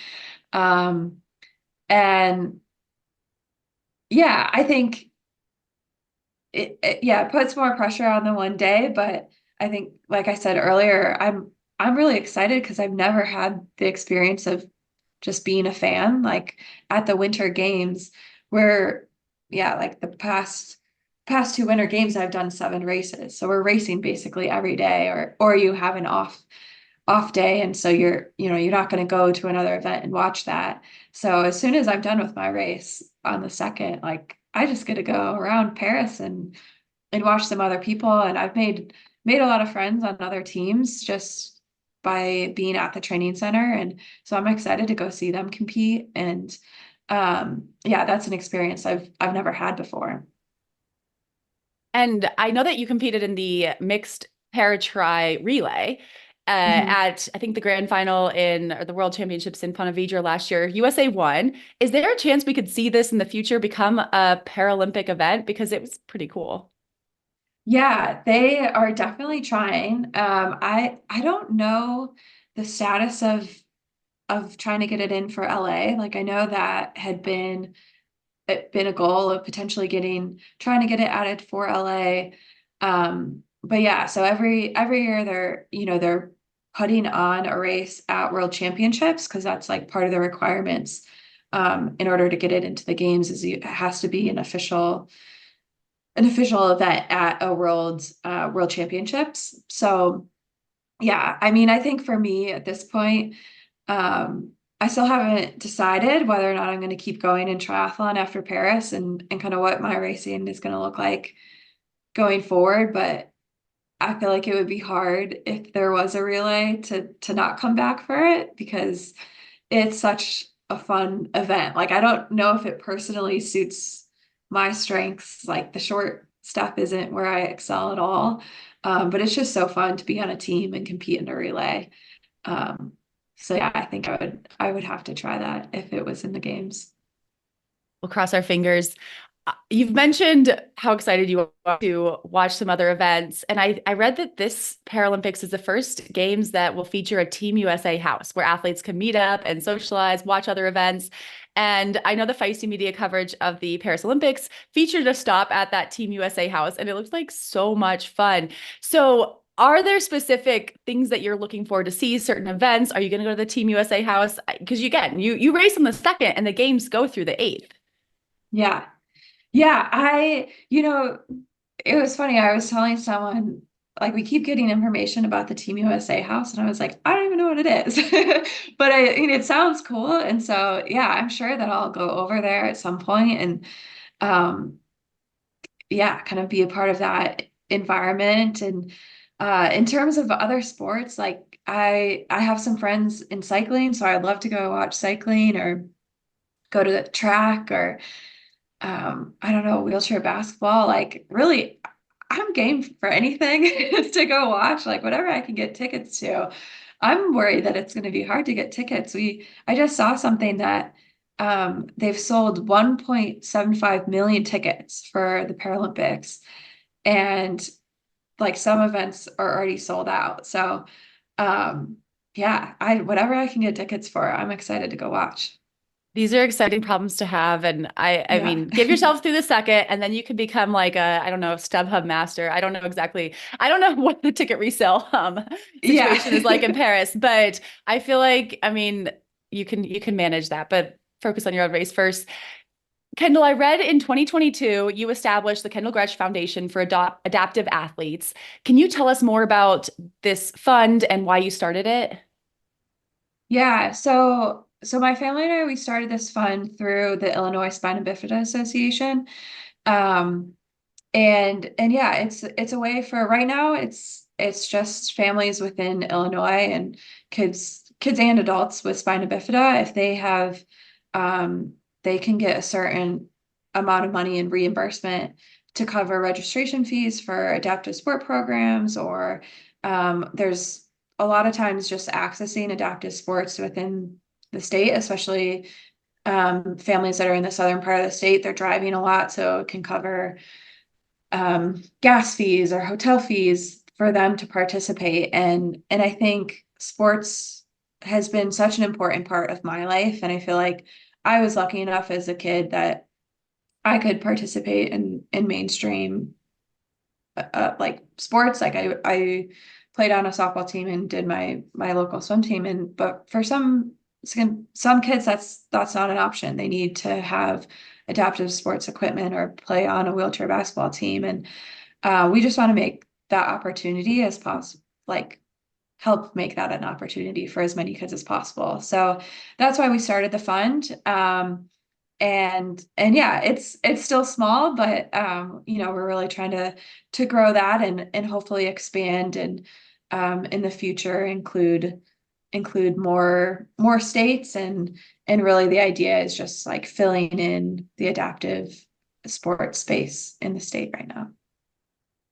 Um, and yeah, I think it puts more pressure on the one day, but I think, like I said earlier, I'm really excited because I've never had the experience of just being a fan, like at the winter games where, yeah, like the past two winter games I've done 7 races. So we're racing basically every day, or you have an off day, and so you're not going to go to another event and watch that. So as soon as I'm done with my race on the second, like I just get to go around Paris and watch some other people. And I've made a lot of friends on other teams just by being at the training center. And so I'm excited to go see them compete. And yeah, that's an experience I've never had before. And I know that you competed in the mixed para-tri relay Mhm. at, I think, the grand final or the World Championships in Ponte Vedra last year. USA won. Is there a chance we could see this in the future become a Paralympic event? Because it was pretty cool. Yeah, they are definitely trying. I don't know the status of trying to get it in for LA. Like I know that had been a goal of potentially trying to get it added for LA. But yeah, so every year they're putting on a race at World Championships because that's like part of the requirements in order to get it into the games it has to be an official event at a World Championships. So yeah, I mean, I think for me at this point, I still haven't decided whether or not I'm going to keep going in triathlon after Paris and kind of what my racing is going to look like going forward. But I feel like it would be hard if there was a relay to not come back for it because it's such a fun event. Like I don't know if it personally suits my strengths. Like the short stuff isn't where I excel at all. But it's just so fun to be on a team and compete in a relay. Um, so yeah, I think I would have to try that if it was in the games. We'll cross our fingers. You've mentioned how excited you are to watch some other events. And I read that this Paralympics is the first games that will feature a Team USA house where athletes can meet up and socialize, watch other events. And I know the feisty media coverage of the Paris Olympics featured a stop at that Team USA house, and it looks like so much fun. So are there specific things that you're looking for to see, certain events? Are you going to go to the Team USA house? Because you race on the 2nd and the games go through the 8th. Yeah. Yeah, it was funny. I was telling someone, like, we keep getting information about the Team USA house, and I was like, I don't even know what it is. But it sounds cool. And so, yeah, I'm sure that I'll go over there at some point and, um, yeah, kind of be a part of that environment. And in terms of other sports, like I have some friends in cycling, so I'd love to go watch cycling or go to the track or I don't know, wheelchair basketball. Like really, I'm game for anything to go watch, like whatever I can get tickets to. I'm worried that it's going to be hard to get tickets. I just saw something that they've sold 1.75 million tickets for the Paralympics, and like some events are already sold out. So yeah, I whatever I can get tickets for, I'm excited to go watch. These are exciting problems to have. And I Yeah. mean, give yourself through the 2nd, and then you can become like I don't know, StubHub master. I don't know exactly. I don't know what the ticket resale situation is like in Yeah. Paris, but I feel like, I mean, you can manage that, but focus on your own race first. Kendall, I read in 2022, you established the Kendall Gretsch Foundation for Adaptive Athletes. Can you tell us more about this fund and why you started it? Yeah, so my family and I, we started this fund through the Illinois Spina Bifida Association. Um, and yeah, it's a way for right now, it's just families within Illinois and kids and adults with spina bifida. If they have they can get a certain amount of money in reimbursement to cover registration fees for adaptive sport programs, or there's a lot of times just accessing adaptive sports within the state, especially families that are in the southern part of the state. They're driving a lot, so it can cover gas fees or hotel fees for them to participate. And I think sports has been such an important part of my life. And I feel like I was lucky enough as a kid that I could participate in mainstream like sports. Like I played on a softball team and did my local swim team. And but for some kids, that's not an option. They need to have adaptive sports equipment or play on a wheelchair basketball team. And we just want to make that opportunity as possible, like help make that an opportunity for as many kids as possible. So that's why we started the fund. And yeah, it's still small, but we're really trying to grow that and hopefully expand and in the future include more states, and really the idea is just like filling in the adaptive sports space in the state right now.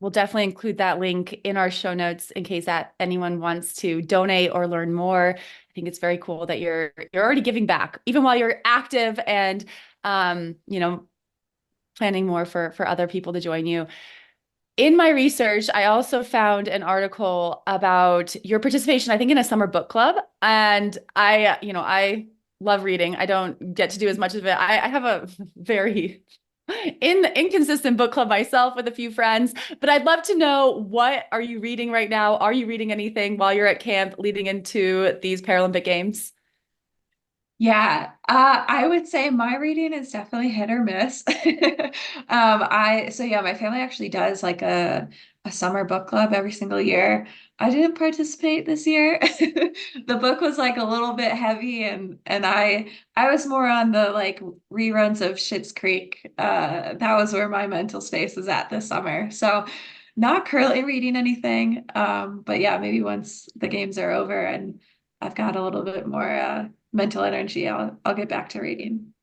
We'll definitely include that link in our show notes in case that anyone wants to donate or learn more. I think it's very cool that you're already giving back, even while you're active and planning more for other people to join you. In my research, I also found an article about your participation, I think, in a summer book club. And I love reading. I don't get to do as much of it. I have a very inconsistent book club myself with a few friends, but I'd love to know, what are you reading right now? Are you reading anything while you're at camp leading into these Paralympic Games? Yeah, I would say my reading is definitely hit or miss. My family actually does like a summer book club every single year. I didn't participate this year. The book was like a little bit heavy, and I was more on the like reruns of Schitt's Creek. That was where my mental space was at this summer. So not currently reading anything. But yeah, maybe once the games are over and I've got a little bit more mental energy, I'll get back to reading.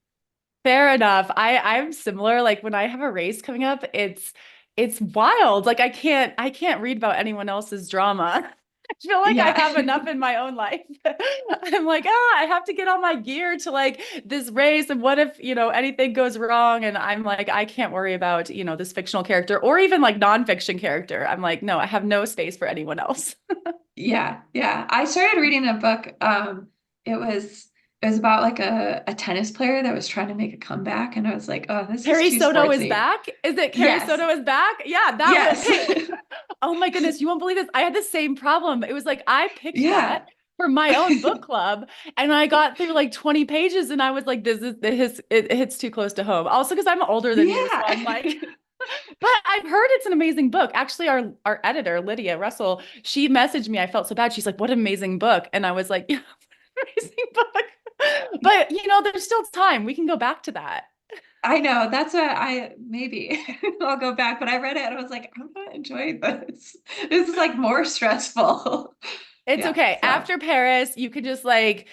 Fair enough. I'm similar. Like when I have a race coming up, it's wild. Like I can't read about anyone else's drama. I feel like I Yeah. have enough in my own life. I'm like, I have to get all my gear to like this race. And what if, anything goes wrong? And I'm like, I can't worry about, this fictional character or even like nonfiction character. I'm like, no, I have no space for anyone else. Yeah. I started reading a book. It was about like a tennis player that was trying to make a comeback, and I was like, oh, this Carrie is too Soto is sportsy. back? Is it Carrie Yes. Soto is back? Yeah, that Yes. was Oh my goodness, you won't believe this. I had the same problem. It was like I picked Yeah. that for my own book club, and I got through like 20 pages and I was like, it hits too close to home. Also because I'm older than you, so Yeah. I'm like but I've heard it's an amazing book. Actually, our editor, Lydia Russell, she messaged me. I felt so bad. She's like, what an amazing book. And I was like, yeah, amazing book. But there's still time. We can go back to that. I know. That's what maybe I'll go back, but I read it and I was like, I'm not enjoying this. This is like more stressful. It's Yeah. okay. So After Paris, you could just like,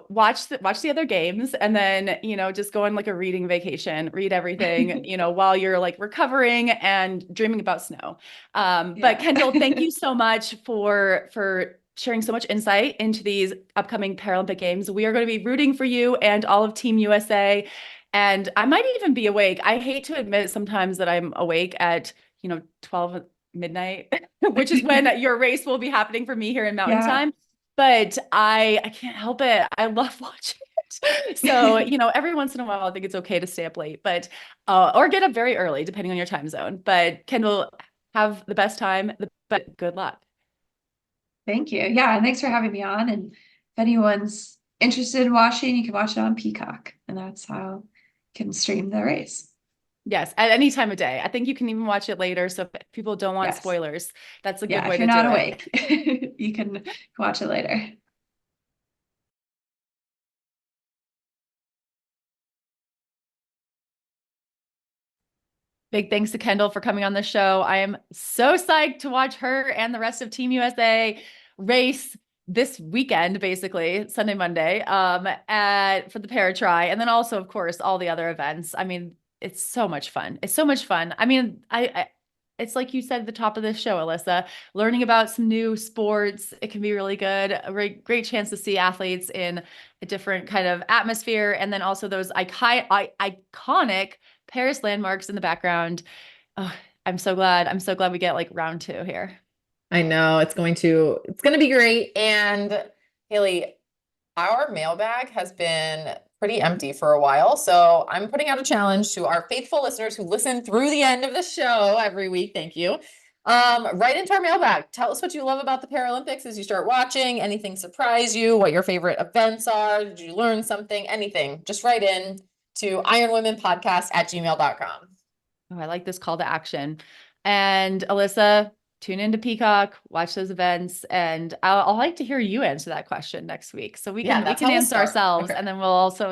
watch the other games and then, just go on like a reading vacation, read everything, while you're like recovering and dreaming about snow. But yeah. Kendall, thank you so much for sharing so much insight into these upcoming Paralympic Games. We are going to be rooting for you and all of Team USA. And I might even be awake. I hate to admit sometimes that I'm awake at, 12 midnight, which is when your race will be happening for me here in Mountain Yeah. Time. But I can't help it. I love watching it. So, every once in a while, I think it's okay to stay up late, but or get up very early, depending on your time zone. But Kendall, have the best time, but good luck. Thank you. Yeah, and thanks for having me on. And if anyone's interested in watching, you can watch it on Peacock, and that's how you can stream the race. Yes, at any time of day. I think you can even watch it later. So if people don't want Yes. spoilers, that's a good Yeah, way if to you're not do it. awake, you can watch it later. Big thanks to Kendall for coming on the show. I am so psyched to watch her and the rest of Team USA race this weekend, basically Sunday, Monday, for the Paratri, and then also, of course, all the other events. I mean, it's so much fun. It's so much fun. I mean, it's like you said at the top of this show, Alyssa, learning about some new sports. It can be really good. A great chance to see athletes in a different kind of atmosphere, and then also those iconic Paris landmarks in the background. Oh, I'm so glad we get like round 2 here. I know it's going to be great. And Haley, our mailbag has been pretty empty for a while. So I'm putting out a challenge to our faithful listeners who listen through the end of the show every week. Thank you. Write into our mailbag. Tell us what you love about the Paralympics as you start watching. Anything surprise you? What your favorite events are? Did you learn something? Anything. Just write in to ironwomenpodcast@gmail.com. Oh, I like this call to action. And Alyssa, tune into Peacock, watch those events, and I'll like to hear you answer that question next week. So we can answer ourselves, and then we'll also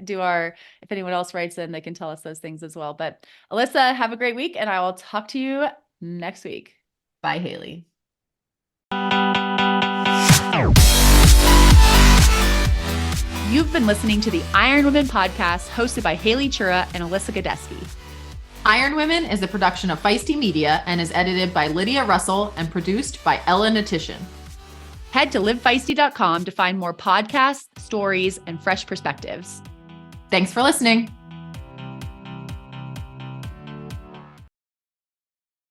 do our, if anyone else writes in, they can tell us those things as well. But Alyssa, have a great week, and I will talk to you next week. Bye, Haley. You've been listening to the Ironwomen podcast, hosted by Haley Chura and Alyssa Godesky. Ironwomen is a production of Feisty Media and is edited by Lydia Russell and produced by Ella Natishan. Head to livefeisty.com to find more podcasts, stories, and fresh perspectives. Thanks for listening.